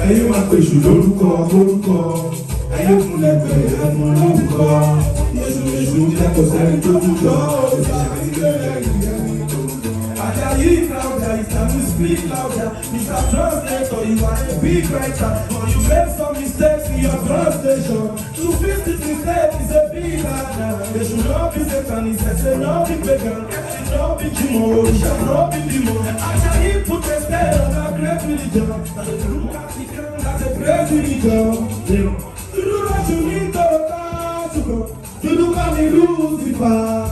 Ayé máa pèsè lórúkọ lórúkọ, ayé kúnlẹ̀ bẹ̀rẹ̀ ẹ̀mú lórúkọ, Yéṣu jẹ́ kò sẹ́ni tó dúdọ̀, Ajayi louder, it's time to speak louder. Mr. Translator, you are a big writer, but you made some mistakes in your translation. To fix this mistake is a big ladder. They should not be Satanist, they should not be pagan, they should not be Jimo, they shall not be Dimo. Ajayi put a spell on a great religion. Now they look at the ground as a great religion. To do what you need to go, to do what you Lucifer.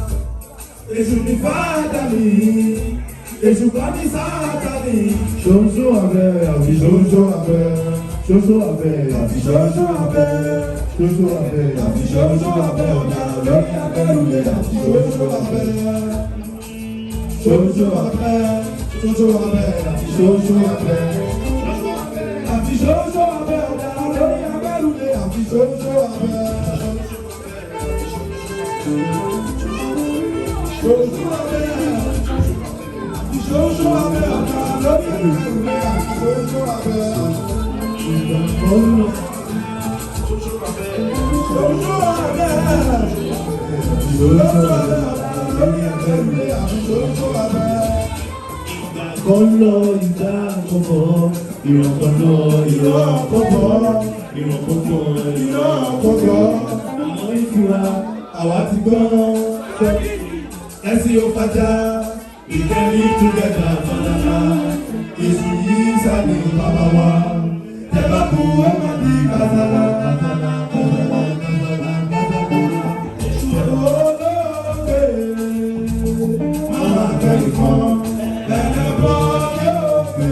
Èṣù ní fàdàmì, èṣù kan ní sátani. Ṣoṣo abẹ́ àbí ṣoṣo abẹ́, ṣoṣo abẹ́ àbí ṣoṣo abẹ́, ṣoṣo abẹ́ àbí ṣoṣo abẹ́ ọ̀nà lórí abẹ́rùlé àbí ṣoṣo abẹ́. Ṣoṣo abẹ́, ṣoṣo abẹ́ àbí ṣoṣo abẹ́, àbí ṣoṣo abẹ́ ọ̀nà lórí abẹ́rùlé àbí ṣoṣo abẹ́. Kọ́lọ́ ìdá àkọ́kọ́, ìrọ̀kọ́lọ́ ìrọ̀ àkọ́kọ́, ìrọ̀kọ́kọ́ ìrọ̀ àkọ́kọ́. Àwọn ìfura àwa ti gbọ́. Ẹ̀sìn yóò fàjà, ìkẹ́lí together fàlàlà. Èṣù yìí sáré bàbá wa. Ẹ bá kú ẹ má di kàzàlà. Èṣù olóògbé, máa kẹ́rì kan, lẹ́lẹ́ bọ́ yóò gbé.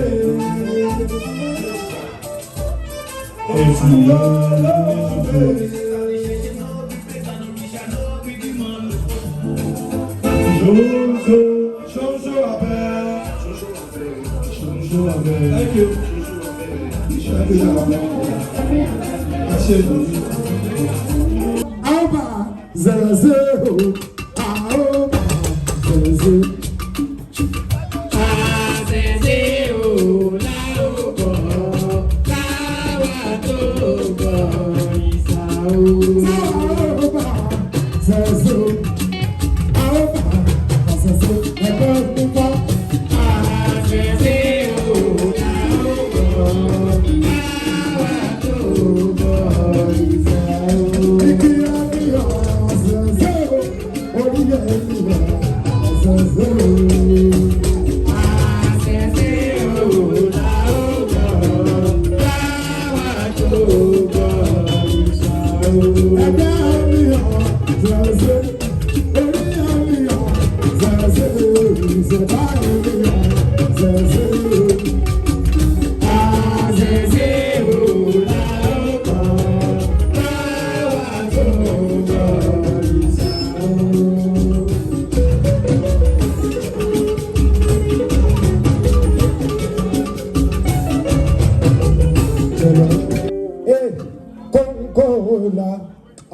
Èṣù olóògbé. Thank you. Alba, zero, Alba, zero.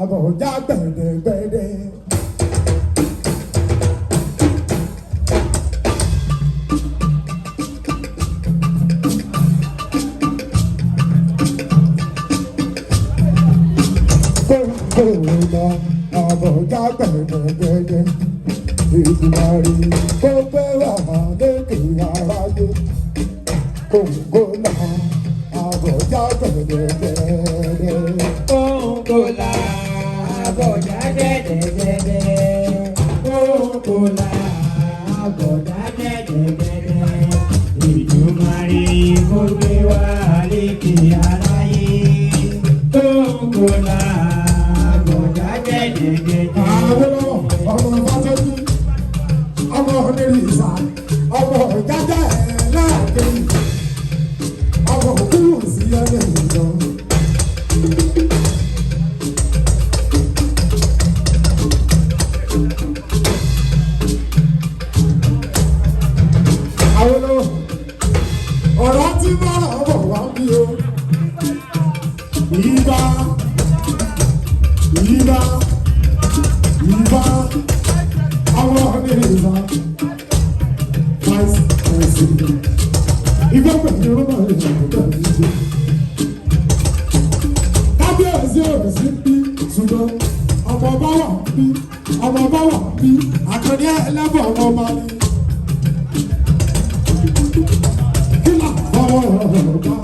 Àbọ̀já gbẹ̀dẹ̀gbẹ̀dẹ̀. Kóńkóńlá àbọ̀já gbẹ̀dẹ̀gbẹ̀dẹ̀. Ìdùmarè kó pẹ́ wà lékè aráyé. Kóńkóńlá àbọ̀já gbẹ̀dẹ̀gbẹ̀dẹ̀. Kóńkóńlá àbọ̀já gbẹ̀dẹ̀gbẹ̀dẹ̀. Kóńkóńlá àbọ̀já gbẹ̀dẹ̀gbẹ̀dẹ̀. Ìdùmarè kó gbé wá lékè aráyé. Kóńkóńlá àbọ̀já gbẹ̀dẹ̀gbẹ̀dẹ̀. Ọmọ Fáṣọdí, ọmọ Onírìsà, ọmọ Jájá ẹ̀ láàkiri, ọmọ kúrò sí ẹlẹ́ ìjọ. Àwọn ọ̀rọ̀ tí bọ́lá bọ̀ wá bí o. Ìgbà. Àkànní ẹlẹ́bọ̀ ọmọ ọba ni. Kí là ọ̀rọ̀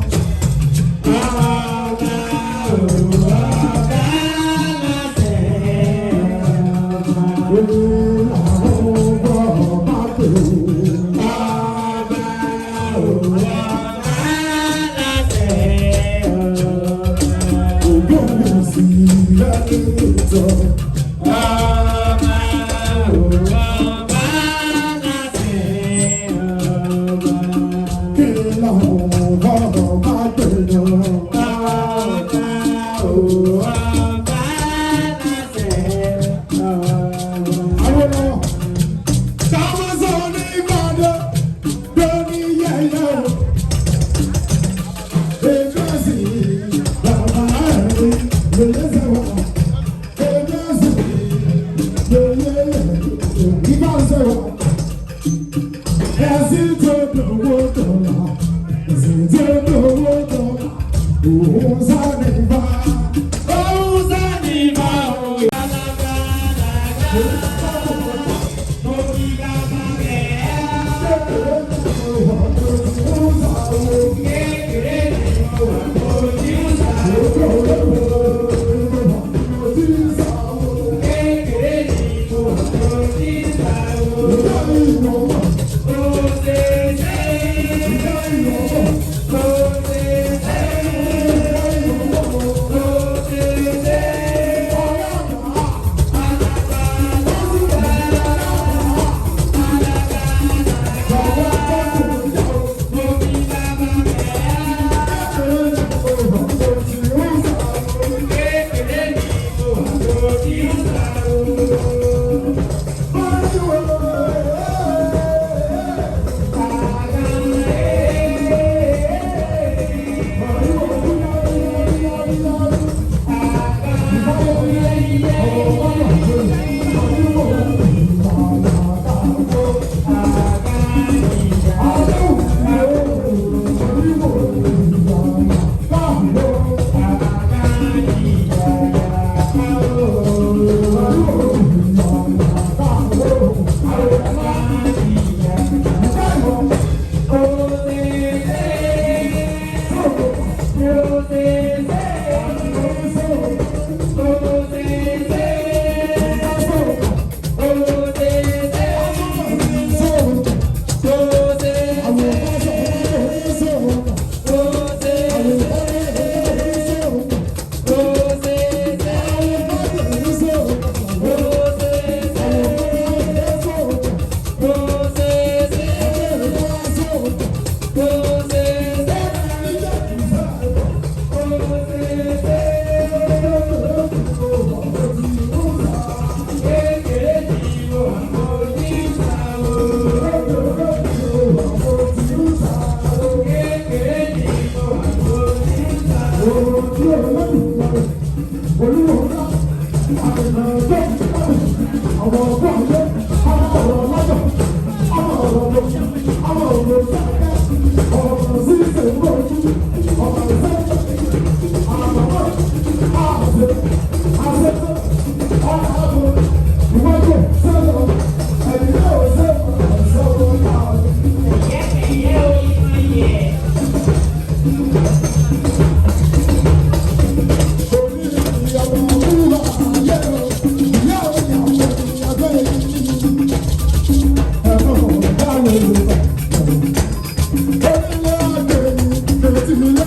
Thank you.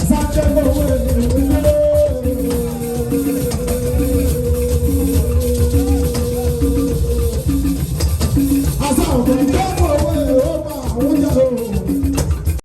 Sánchez owó